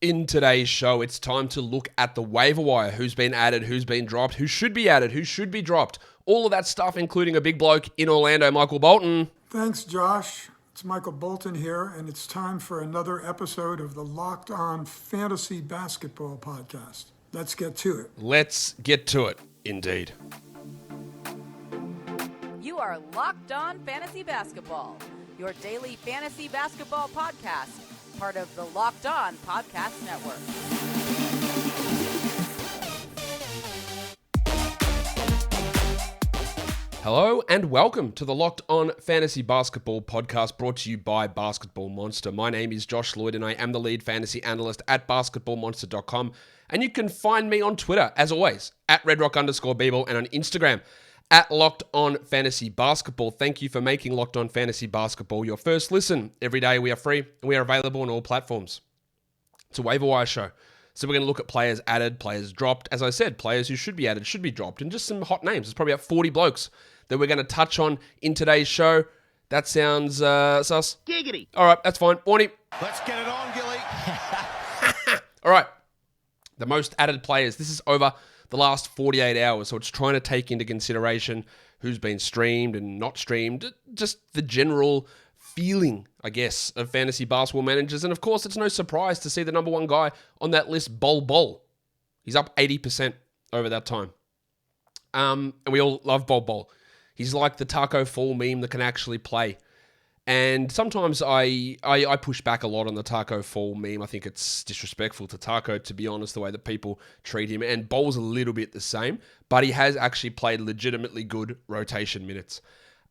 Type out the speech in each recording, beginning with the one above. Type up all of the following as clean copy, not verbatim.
In today's show, it's time to look at the waiver wire. Who's been added, who's been dropped, who should be added, who should be dropped. All of that stuff, including a big bloke in Orlando, Michael Bolton. Thanks, Josh. It's Michael Bolton here, and it's time for another episode of the Locked On Fantasy Basketball Podcast. Let's get to it. Let's get to it, indeed. You are Locked On Fantasy Basketball, your daily fantasy basketball podcast, part of the Locked On Podcast Network. Hello and welcome to the Locked On Fantasy Basketball Podcast, brought to you by Basketball Monster. My name is Josh Lloyd and I am the lead fantasy analyst at basketballmonster.com, and you can find me on Twitter, as always, at redrock_bball, and on Instagram at Locked On Fantasy Basketball. Thank you for making Locked On Fantasy Basketball your first listen. Every day we are free and we are available on all platforms. It's a waiver wire show. So we're going to look at players added, players dropped. As I said, players who should be added, should be dropped, and just some hot names. There's probably about 40 blokes that we're going to touch on in today's show. That sounds sus. Giggity. All right, that's fine. Warning. Let's get it on, Gilly. All right. The most added players. This is over the last 48 hours. So it's trying to take into consideration who's been streamed and not streamed. Just the general feeling, I guess, of fantasy basketball managers. And of course, it's no surprise to see the number one guy on that list, Bol Bol. He's up 80% over that time. And we all love Bol Bol. He's like the Taco Fall meme that can actually play. And sometimes I push back a lot on the Taco Fall meme. I think it's disrespectful to Taco, to be honest, the way that people treat him. And Bol's a little bit the same, but he has actually played legitimately good rotation minutes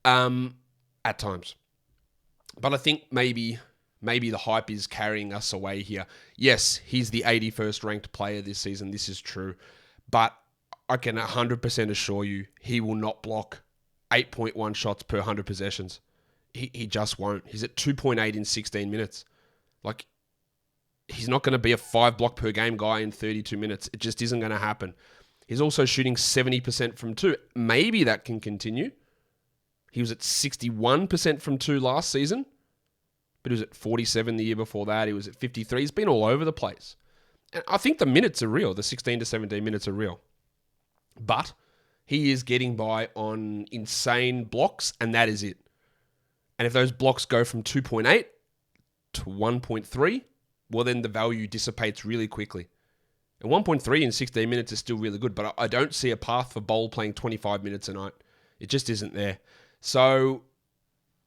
at times. But I think maybe the hype is carrying us away here. Yes, he's the 81st ranked player this season. This is true. But I can 100% assure you he will not block 8.1 shots per 100 possessions. He just won't. He's at 2.8 in 16 minutes. Like, he's not going to be a 5 block per game guy in 32 minutes. It just isn't going to happen. He's also shooting 70% from 2. Maybe that can continue. He was at 61% from 2 last season, but he was at 47 the year before that. He was at 53. He's been all over the place. And I think the minutes are real. The 16 to 17 minutes are real. But he is getting by on insane blocks, and that is it. And if those blocks go from 2.8 to 1.3, well, then the value dissipates really quickly. And 1.3 in 16 minutes is still really good, but I don't see a path for Bol playing 25 minutes a night. It just isn't there. So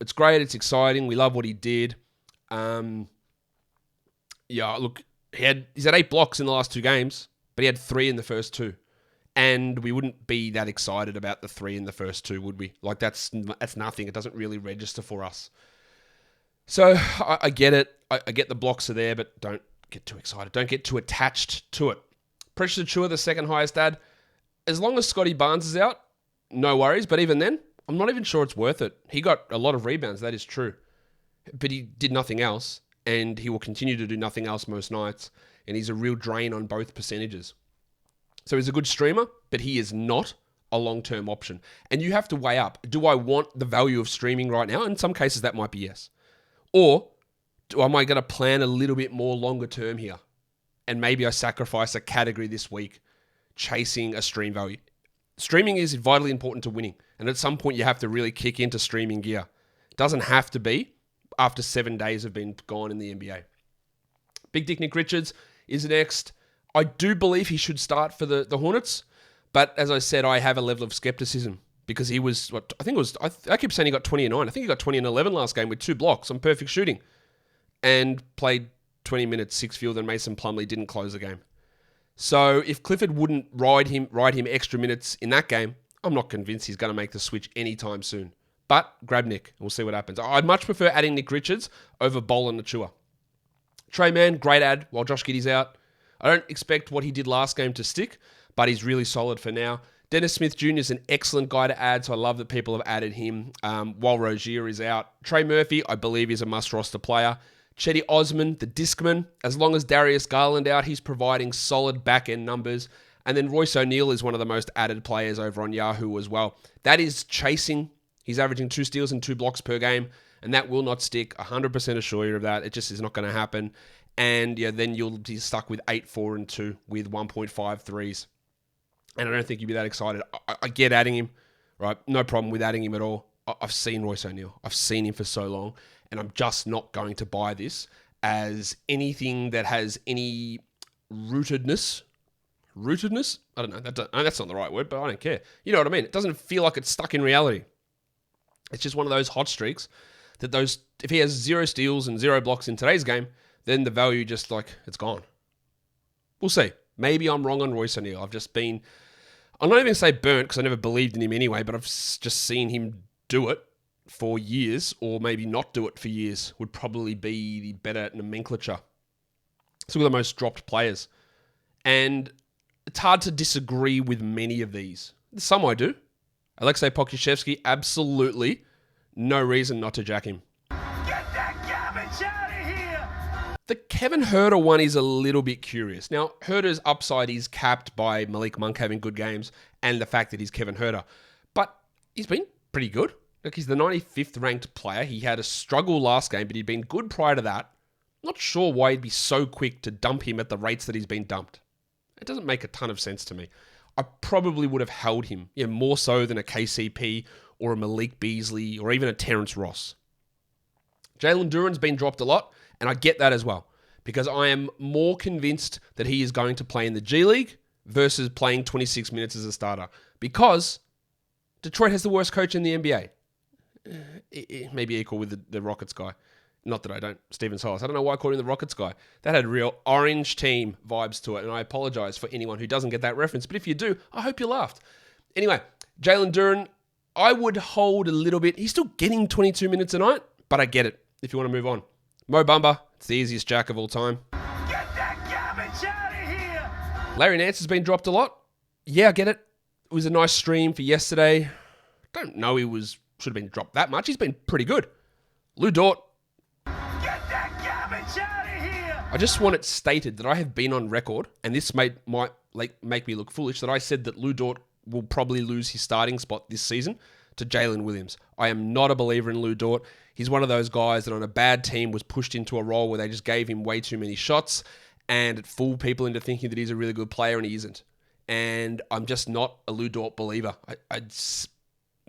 it's great. It's exciting. We love what he did. Look, he's had 8 blocks in the last 2 games, but he had 3 in the first 2. And we wouldn't be that excited about the 3 in the first 2, would we? Like, that's nothing. It doesn't really register for us. So I get it. I get the blocks are there, but don't get too excited. Don't get too attached to it. Precious Achiuwa, the second highest ad. As long as Scotty Barnes is out, no worries. But even then, I'm not even sure it's worth it. He got a lot of rebounds. That is true. But he did nothing else. And he will continue to do nothing else most nights. And he's a real drain on both percentages. So he's a good streamer, but he is not a long-term option. And you have to weigh up, do I want the value of streaming right now? In some cases, that might be yes. Or am I going to plan a little bit more longer term here? And maybe I sacrifice a category this week, chasing a stream value. Streaming is vitally important to winning. And at some point, you have to really kick into streaming gear. It doesn't have to be after 7 days have been gone in the NBA. Big Dick Nick Richards is next. I do believe he should start for the Hornets, but as I said, I have a level of skepticism because he was, I keep saying he got 20 and 9. I think he got 20 and 11 last game with 2 blocks on perfect shooting and played 20 minutes, 6 field, and Mason Plumlee didn't close the game. So if Clifford wouldn't ride him extra minutes in that game, I'm not convinced he's going to make the switch anytime soon. But grab Nick, and we'll see what happens. I'd much prefer adding Nick Richards over Bol and Achiuwa. Trey Mann, great ad while Josh Giddey's out. I don't expect what he did last game to stick, but he's really solid for now. Dennis Smith Jr. is an excellent guy to add, so I love that people have added him while Rozier is out. Trey Murphy, I believe, is a must-roster player. Chetty Osman, the Discman, as long as Darius Garland out, he's providing solid back-end numbers. And then Royce O'Neal is one of the most added players over on Yahoo as well. That is chasing. He's averaging 2 steals and 2 blocks per game, and that will not stick. 100% assure you of that. It just is not going to happen. And then you'll be stuck with 8, 4, and 2 with 1.5 threes. And I don't think you'd be that excited. I get adding him, right? No problem with adding him at all. I've seen Royce O'Neal. I've seen him for so long, and I'm just not going to buy this as anything that has any rootedness. Rootedness? I don't know. That's not the right word, but I don't care. You know what I mean? It doesn't feel like it's stuck in reality. It's just one of those hot streaks that if he has 0 steals and 0 blocks in today's game, then the value just it's gone. We'll see. Maybe I'm wrong on Royce O'Neal. I'm not even going to say burnt because I never believed in him anyway, but I've just seen him do it for years, or maybe not do it for years would probably be the better nomenclature. Let's look at the most dropped players. And it's hard to disagree with many of these. Some I do. Alexei Pokusevski, absolutely no reason not to jack him. Get that garbage out of here! The Kevin Huerter one is a little bit curious. Now, Huerter's upside is capped by Malik Monk having good games and the fact that he's Kevin Huerter. But he's been pretty good. He's the 95th ranked player. He had a struggle last game, but he'd been good prior to that. Not sure why he'd be so quick to dump him at the rates that he's been dumped. It doesn't make a ton of sense to me. I probably would have held him, more so than a KCP or a Malik Beasley or even a Terrence Ross. Jalen Duren's been dropped a lot, and I get that as well, because I am more convinced that he is going to play in the G League versus playing 26 minutes as a starter, because Detroit has the worst coach in the NBA. Maybe equal with the Rockets guy. Not that I don't, Steven Silas. I don't know why I called him the Rockets guy. That had real orange team vibes to it, and I apologize for anyone who doesn't get that reference. But if you do, I hope you laughed. Anyway, Jalen Duren, I would hold a little bit. He's still getting 22 minutes a night, but I get it if you want to move on. Mo Bamba, it's the easiest jack of all time. Get that garbage out of here! Larry Nance has been dropped a lot. Yeah, I get it. It was a nice stream for yesterday. Don't know should have been dropped that much. He's been pretty good. Lou Dort. Get that garbage out of here! I just want it stated that I have been on record, and this might make me look foolish, that I said that Lou Dort will probably lose his starting spot this season to Jalen Williams. I am not a believer in Lou Dort. He's one of those guys that on a bad team was pushed into a role where they just gave him way too many shots, and it fooled people into thinking that he's a really good player, and he isn't. And I'm just not a Lou Dort believer.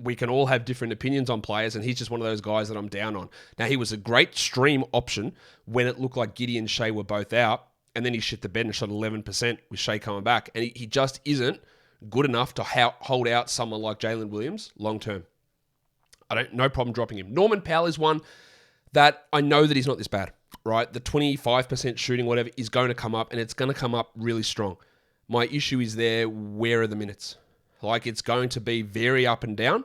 We can all have different opinions on players, and he's just one of those guys that I'm down on. Now, he was a great stream option when it looked like Giddey and Shea were both out, and then he shit the bed and shot 11% with Shea coming back, and he just isn't good enough to hold out someone like Jalen Williams long term. No problem dropping him. Norman Powell is one that I know that he's not this bad, right? The 25% shooting, whatever, is going to come up, and it's going to come up really strong. My issue is there, where are the minutes? It's going to be very up and down.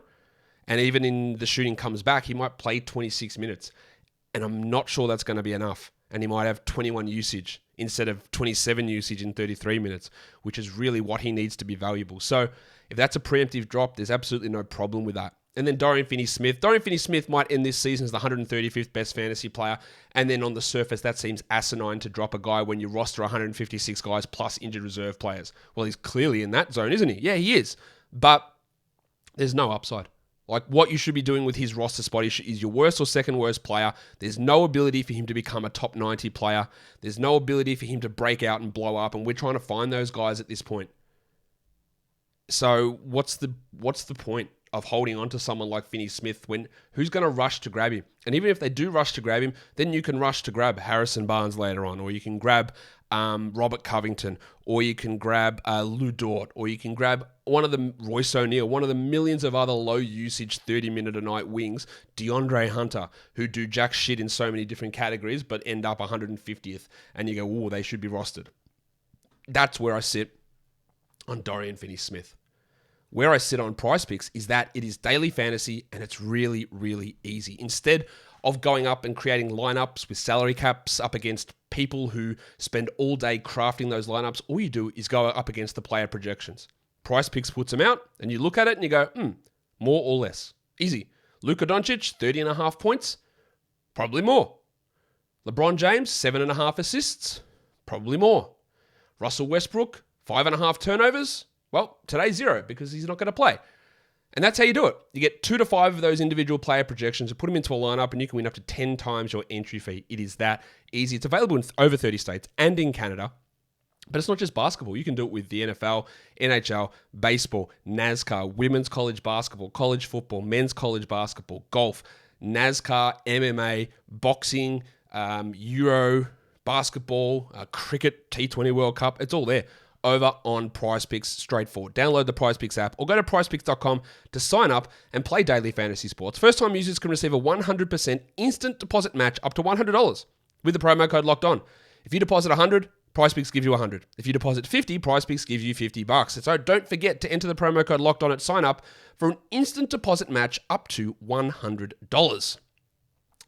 And even in the shooting comes back, he might play 26 minutes. And I'm not sure that's going to be enough. And he might have 21 usage instead of 27 usage in 33 minutes, which is really what he needs to be valuable. So if that's a preemptive drop, there's absolutely no problem with that. And then Dorian Finney-Smith. Dorian Finney-Smith might end this season as the 135th best fantasy player. And then on the surface, that seems asinine to drop a guy when you roster 156 guys plus injured reserve players. Well, he's clearly in that zone, isn't he? Yeah, he is. But there's no upside. What you should be doing with his roster spot is your worst or second worst player. There's no ability for him to become a top 90 player. There's no ability for him to break out and blow up. And we're trying to find those guys at this point. So what's the point of holding on to someone like Finney-Smith when who's going to rush to grab him? And even if they do rush to grab him, then you can rush to grab Harrison Barnes later on, or you can grab Robert Covington, or you can grab Lou Dort, or you can grab one of the Royce O'Neal, one of the millions of other low usage 30-minute-a-night wings, DeAndre Hunter, who do jack shit in so many different categories but end up 150th, and you go, they should be rostered. That's where I sit on Dorian Finney-Smith. Where I sit on PrizePicks is that it is daily fantasy and it's really, really easy. Instead of going up and creating lineups with salary caps up against people who spend all day crafting those lineups, all you do is go up against the player projections. PrizePicks puts them out and you look at it and you go, more or less. Easy. Luka Doncic, 30.5 points, probably more. LeBron James, 7.5 assists, probably more. Russell Westbrook, 5.5 turnovers. Well, today 0 because he's not going to play. And that's how you do it. You get 2 to 5 of those individual player projections, you put them into a lineup, and you can win up to 10 times your entry fee. It is that easy. It's available in over 30 states and in Canada. But it's not just basketball. You can do it with the NFL, NHL, baseball, NASCAR, women's college basketball, college football, men's college basketball, golf, NASCAR, MMA, boxing, Euro, basketball, cricket, T20 World Cup. It's all there over on PrizePicks. Straightforward. Download the PrizePicks app or go to prizepicks.com to sign up and play daily fantasy sports. First-time users can receive a 100% instant deposit match up to $100 with the promo code Locked On. If you deposit $100, PrizePicks gives you $100. If you deposit $50, PrizePicks gives you $50. So don't forget to enter the promo code Locked On at sign up for an instant deposit match up to $100.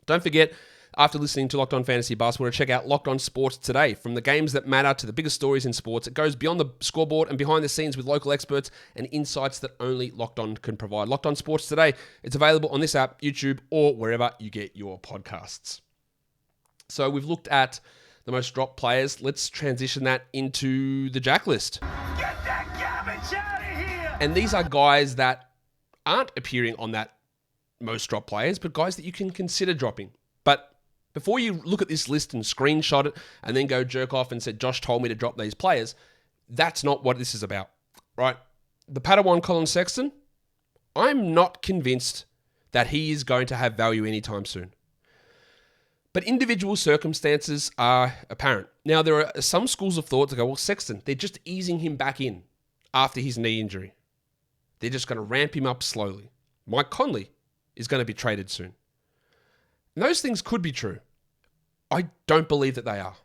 Don't forget, after listening to Locked On Fantasy Basketball, to check out Locked On Sports Today. From the games that matter to the biggest stories in sports, it goes beyond the scoreboard and behind the scenes with local experts and insights that only Locked On can provide. Locked On Sports Today, it's available on this app, YouTube, or wherever you get your podcasts. So we've looked at the most dropped players. Let's transition that into the Jack list. Get that garbage out of here! And these are guys that aren't appearing on that most dropped players, but guys that you can consider dropping. But before you look at this list and screenshot it and then go jerk off and say, Josh told me to drop these players, that's not what this is about, right? The Padawan Colin Sexton, I'm not convinced that he is going to have value anytime soon. But individual circumstances are apparent. Now, there are some schools of thought that go, well, Sexton, they're just easing him back in after his knee injury. They're just going to ramp him up slowly. Mike Conley is going to be traded soon. And those things could be true. I don't believe that they are.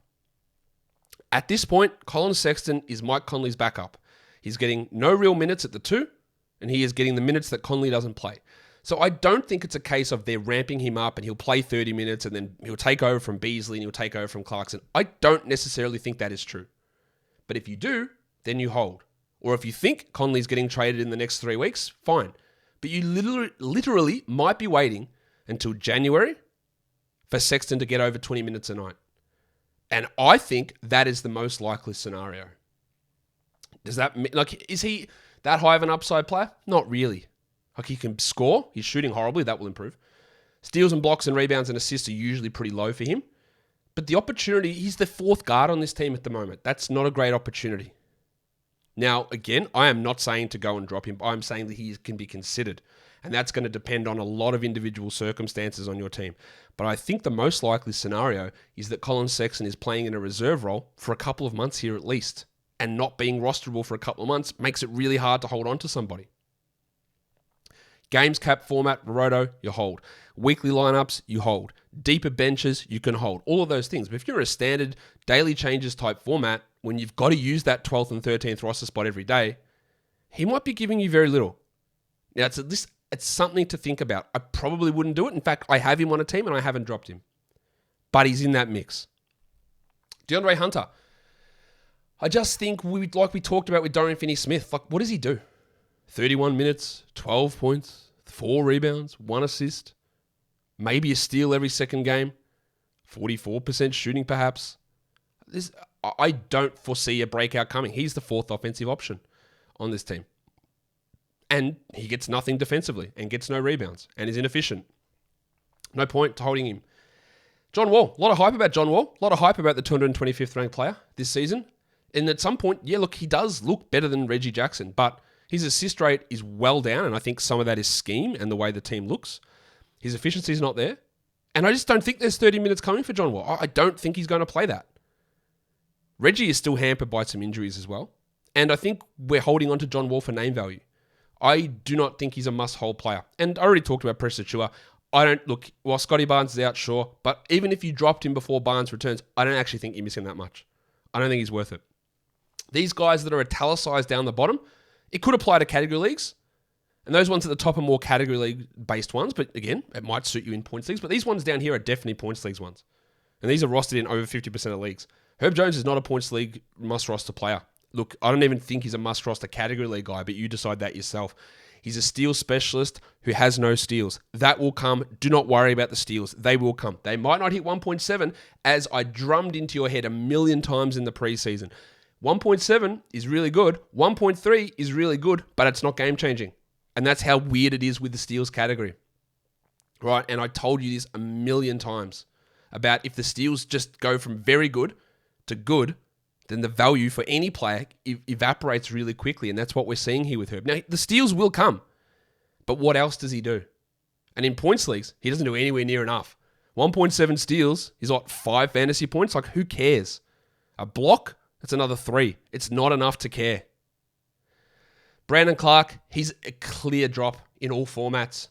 At this point, Colin Sexton is Mike Conley's backup. He's getting no real minutes at the 2, and he is getting the minutes that Conley doesn't play. So I don't think it's a case of they're ramping him up and he'll play 30 minutes and then he'll take over from Beasley and he'll take over from Clarkson. I don't necessarily think that is true. But if you do, then you hold. Or if you think Conley's getting traded in the next 3 weeks, fine. But you literally might be waiting until January for Sexton to get over 20 minutes a night. And I think that is the most likely scenario. Does that mean, is he that high of an upside player? Not really. He can score. He's shooting horribly. That will improve. Steals and blocks and rebounds and assists are usually pretty low for him. But the opportunity, he's the 4th guard on this team at the moment. That's not a great opportunity. Now, again, I am not saying to go and drop him. I'm saying that he can be considered. And that's going to depend on a lot of individual circumstances on your team. But I think the most likely scenario is that Colin Sexton is playing in a reserve role for a couple of months here at least. And not being rosterable for a couple of months makes it really hard to hold on to somebody. Games cap format, Roto, you hold. Weekly lineups, you hold. Deeper benches, you can hold. All of those things. But if you're a standard daily changes type format, when you've got to use that 12th and 13th roster spot every day, he might be giving you very little. Now, it's something to think about. I probably wouldn't do it. In fact, I have him on a team and I haven't dropped him. But he's in that mix. DeAndre Hunter. I just think, like we talked about with Dorian Finney-Smith, what does he do? 31 minutes, 12 points, 4 rebounds, 1 assist, maybe a steal every second game, 44% shooting perhaps. I don't foresee a breakout coming. He's the 4th offensive option on this team. And he gets nothing defensively and gets no rebounds and is inefficient. No point to holding him. John Wall. A lot of hype about John Wall. A lot of hype about the 225th ranked player this season. And at some point, he does look better than Reggie Jackson, but his assist rate is well down, and I think some of that is scheme and the way the team looks. His efficiency is not there. And I just don't think there's 30 minutes coming for John Wall. I don't think he's going to play that. Reggie is still hampered by some injuries as well. And I think we're holding on to John Wall for name value. I do not think he's a must-hold player. And I already talked about Achiuwa. While Scotty Barnes is out, sure. But even if you dropped him before Barnes returns, I don't actually think you're missing that much. I don't think he's worth it. These guys that are italicized down the bottom, it could apply to category leagues. And those ones at the top are more category league-based ones. But again, it might suit you in points leagues. But these ones down here are definitely points leagues ones. And these are rostered in over 50% of leagues. Herb Jones is not a points league must-roster player. Look, I don't even think he's a must-roster category league guy, but you decide that yourself. He's a steal specialist who has no steals. That will come. Do not worry about the steals. They will come. They might not hit 1.7, as I drummed into your head a million times in the preseason. 1.7 is really good. 1.3 is really good, but it's not game-changing. And that's how weird it is with the steals category. Right? And I told you this a million times about if the steals just go from very good to good, then the value for any player evaporates really quickly. And that's what we're seeing here with Herb. Now, the steals will come. But what else does he do? And in points leagues, he doesn't do anywhere near enough. 1.7 steals is what, 5 fantasy points? Like, who cares? A block? That's another 3. It's not enough to care. Brandon Clark, he's a clear drop in all formats.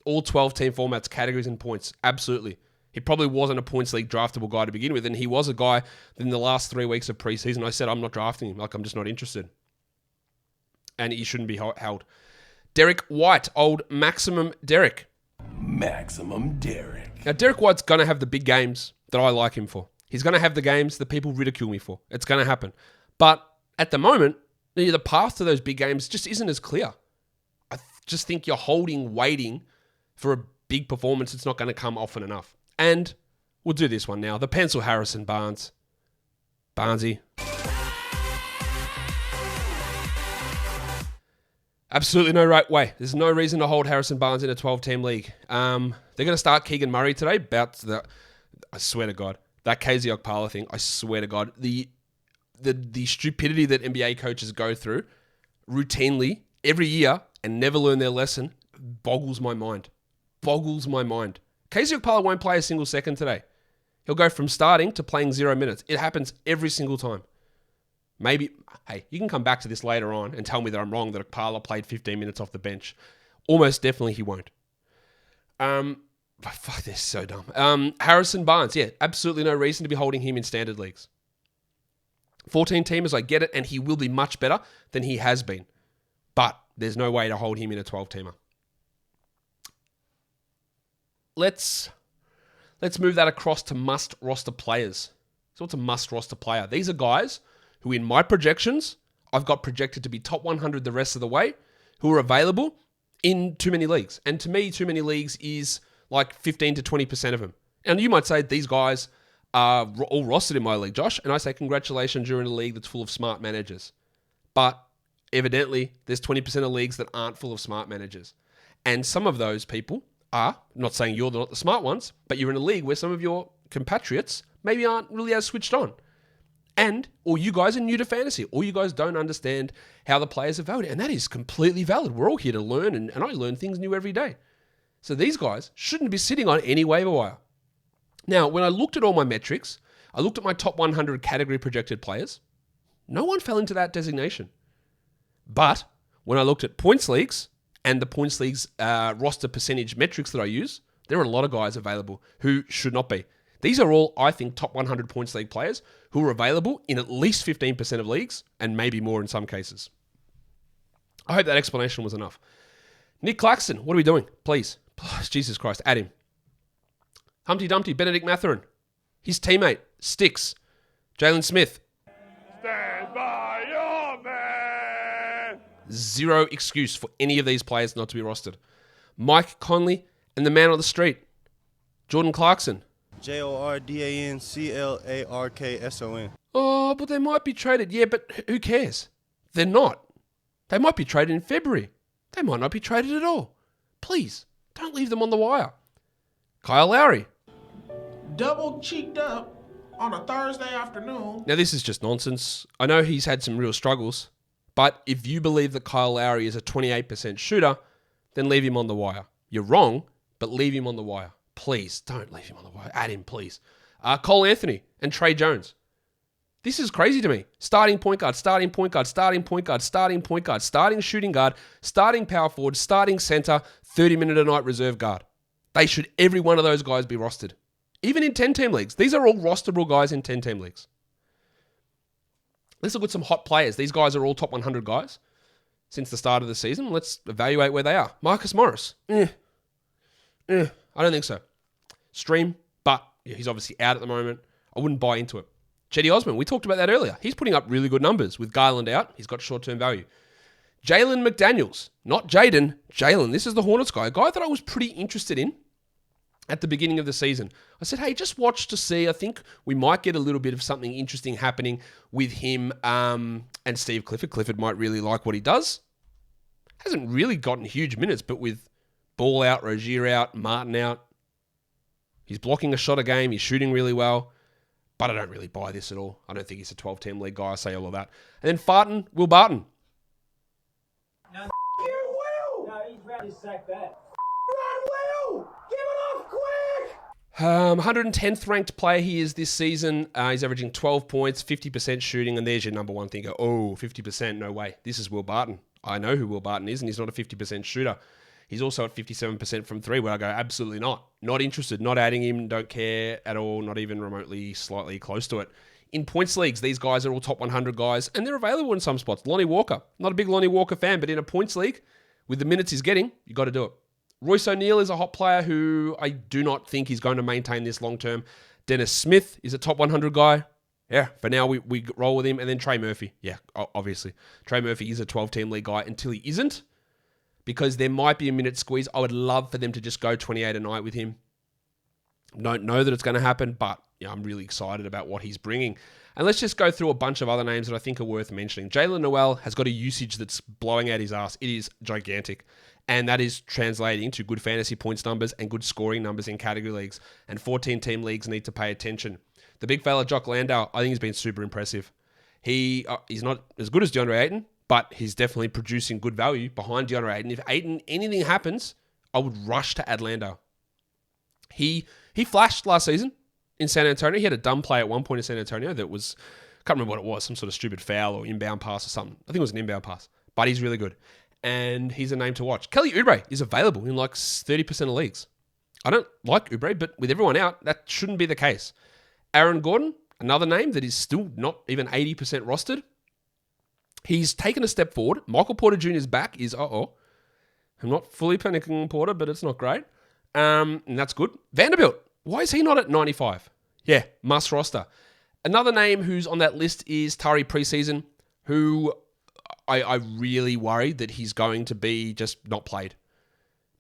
All 12-team formats, categories and points. Absolutely. He probably wasn't a points league draftable guy to begin with, and he was a guy in the last 3 weeks of preseason. I said, I'm not drafting him. Like, I'm just not interested. And he shouldn't be held. Derek White, old Maximum Derek. Maximum Derek. Now, Derek White's going to have the big games that I like him for. He's going to have the games that people ridicule me for. It's going to happen. But at the moment, the path to those big games just isn't as clear. I just think you're waiting for a big performance. It's not going to come often enough. And we'll do this one now. The pencil Harrison Barnes. Barnesy. Absolutely no right way. There's no reason to hold Harrison Barnes in a 12-team league. They're going to start Keegan Murray today. I swear to God. That KZ Okpala thing, I swear to God. The stupidity that NBA coaches go through routinely every year and never learn their lesson boggles my mind. Boggles my mind. KZ Okpala won't play a single second today. He'll go from starting to playing 0 minutes. It happens every single time. Maybe, hey, you can come back to this later on and tell me that I'm wrong, that Okpala played 15 minutes off the bench. Almost definitely he won't. Fuck, they're so dumb. Harrison Barnes, yeah, absolutely no reason to be holding him in standard leagues. 14 teamers, I get it, and he will be much better than he has been. But there's no way to hold him in a 12-teamer. Let's move that across to must roster players. So what's a must roster player? These are guys who in my projections, I've got projected to be top 100 the rest of the way, who are available in too many leagues. And to me, too many leagues is like 15 to 20% of them. And you might say these guys are all rostered in my league, Josh. And I say congratulations, you're in a league that's full of smart managers. But evidently, there's 20% of leagues that aren't full of smart managers. And some of those people are, not saying you're not the smart ones, but you're in a league where some of your compatriots maybe aren't really as switched on. Or you guys are new to fantasy, or you guys don't understand how the players are valued. And that is completely valid. We're all here to learn, and I learn things new every day. So these guys shouldn't be sitting on any waiver wire. Now, when I looked at all my metrics, I looked at my top 100 category projected players. No one fell into that designation. But when I looked at points leagues and the points leagues roster percentage metrics that I use, there are a lot of guys available who should not be. These are all, I think, top 100 points league players who are available in at least 15% of leagues and maybe more in some cases. I hope that explanation was enough. Nick Claxton, what are we doing? Please. Jesus Christ, add him. Humpty Dumpty, Benedict Mathurin. His teammate, Sticks. Jalen Smith. Stand by your man. Zero excuse for any of these players not to be rostered. Mike Conley and the man on the street, Jordan Clarkson. JordanClarkson. Oh, but they might be traded. Yeah, but who cares? They're not. They might be traded in February. They might not be traded at all. Please, don't leave them on the wire. Kyle Lowry. Double cheeked up on a Thursday afternoon. Now, this is just nonsense. I know he's had some real struggles, but if you believe that Kyle Lowry is a 28% shooter, then leave him on the wire. You're wrong, but leave him on the wire. Please, don't leave him on the wire. Add him, please. Cole Anthony and Trey Jones. This is crazy to me. Starting point guard, starting point guard, starting point guard, starting point guard, starting shooting guard, starting power forward, starting center, 30-minute-a-night reserve guard. They should, every one of those guys, be rostered. Even in 10-team leagues. These are all rosterable guys in 10-team leagues. Let's look at some hot players. These guys are all top 100 guys since the start of the season. Let's evaluate where they are. Marcus Morris. I don't think so. Stream, but he's obviously out at the moment. I wouldn't buy into it. Chetty Osman, we talked about that earlier. He's putting up really good numbers. With Garland out, he's got short-term value. Jalen McDaniels, not Jaden, Jalen. This is the Hornets guy, a guy that I was pretty interested in at the beginning of the season. I said, hey, just watch to see. I think we might get a little bit of something interesting happening with him and Steve Clifford. Clifford might really like what he does. Hasn't really gotten huge minutes, but with Ball out, Rozier out, Martin out, he's blocking a shot a game. He's shooting really well. But I don't really buy this at all. I don't think he's a 12-team league guy. I say all of that. And then Farton, Will Barton. No, you will! No, he's ready to sack that. Run, Will! Give it off quick! 110th ranked player he is this season. He's averaging 12 points, 50% shooting, and there's your number one thinker. Oh, 50%, no way. This is Will Barton. I know who Will Barton is, and he's not a 50% shooter. He's also at 57% from three, where I go, absolutely not. Not interested, not adding him, don't care at all, not even remotely slightly close to it. In points leagues, these guys are all top 100 guys, and they're available in some spots. Lonnie Walker, not a big Lonnie Walker fan, but in a points league, with the minutes he's getting, you got to do it. Royce O'Neal is a hot player who I do not think he's going to maintain this long term. Dennis Smith is a top 100 guy. Yeah, for now we roll with him. And then Trey Murphy. Yeah, obviously. Trey Murphy is a 12-team league guy until he isn't, because there might be a minute squeeze. I would love for them to just go 28 a night with him. Don't know that it's going to happen, but yeah, I'm really excited about what he's bringing. And let's just go through a bunch of other names that I think are worth mentioning. Jalen Noel has got a usage that's blowing out his ass. It is gigantic. And that is translating to good fantasy points numbers and good scoring numbers in category leagues. And 14-team leagues need to pay attention. The big fella, Jock Landau, I think he's been super impressive. He's not as good as DeAndre Ayton, but he's definitely producing good value behind DeAndre Ayton. If Ayton, anything happens, I would rush to add Landau. He flashed last season in San Antonio. He had a dumb play at one point in San Antonio that was, can't remember what it was, some sort of stupid foul or inbound pass or something. I think it was an inbound pass, but he's really good. And he's a name to watch. Kelly Oubre is available in like 30% of leagues. I don't like Oubre, but with everyone out, that shouldn't be the case. Aaron Gordon, another name that is still not even 80% rostered. He's taken a step forward. Michael Porter Jr.'s back is, I'm not fully panicking on Porter, but it's not great. And that's good. Vanderbilt, why is he not at 95? Yeah, must roster. Another name who's on that list is Tari Preseason, who I really worry that he's going to be just not played.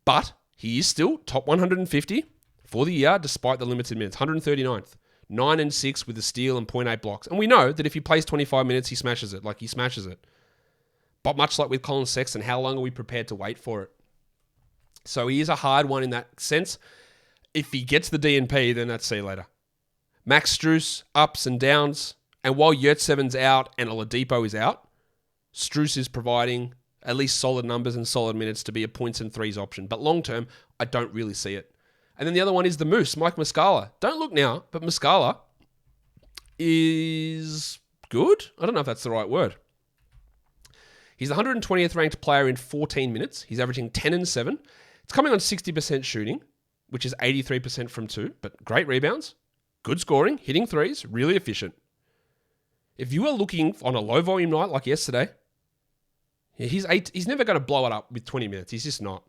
But he is still top 150 for the year, despite the limited minutes. 139th. 9-6 with a steal and 0.8 blocks. And we know that if he plays 25 minutes, he smashes it. Like, he smashes it. But much like with Colin Sexton, how long are we prepared to wait for it? So he is a hard one in that sense. If he gets the DNP, then that's see you later. Max Strus, ups and downs. And while Yurtseven's out and Oladipo is out, Strus is providing at least solid numbers and solid minutes to be a points and threes option. But long term, I don't really see it. And then the other one is the Moose, Mike Muscala. Don't look now, but Muscala is good. I don't know if that's the right word. He's the 120th ranked player in 14 minutes. He's averaging 10 and 7. It's coming on 60% shooting, which is 83% from two, but great rebounds, good scoring, hitting threes, really efficient. If you are looking on a low volume night like yesterday, he's never going to blow it up with 20 minutes. He's just not.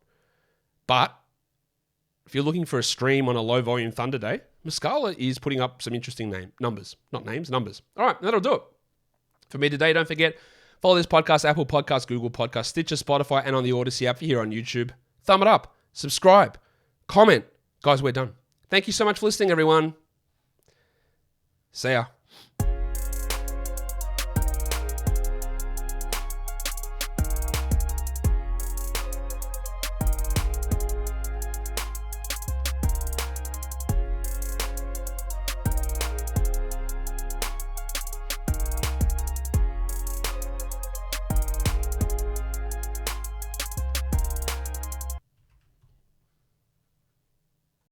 But if you're looking for a stream on a low volume Thunder day, Muscala is putting up some interesting numbers. Not names, numbers. All right, that'll do it. For me today, don't forget, follow this podcast, Apple Podcasts, Google Podcasts, Stitcher, Spotify, and on the Odyssey app here on YouTube. Thumb it up, subscribe, comment. Guys, we're done. Thank you so much for listening, everyone. See ya.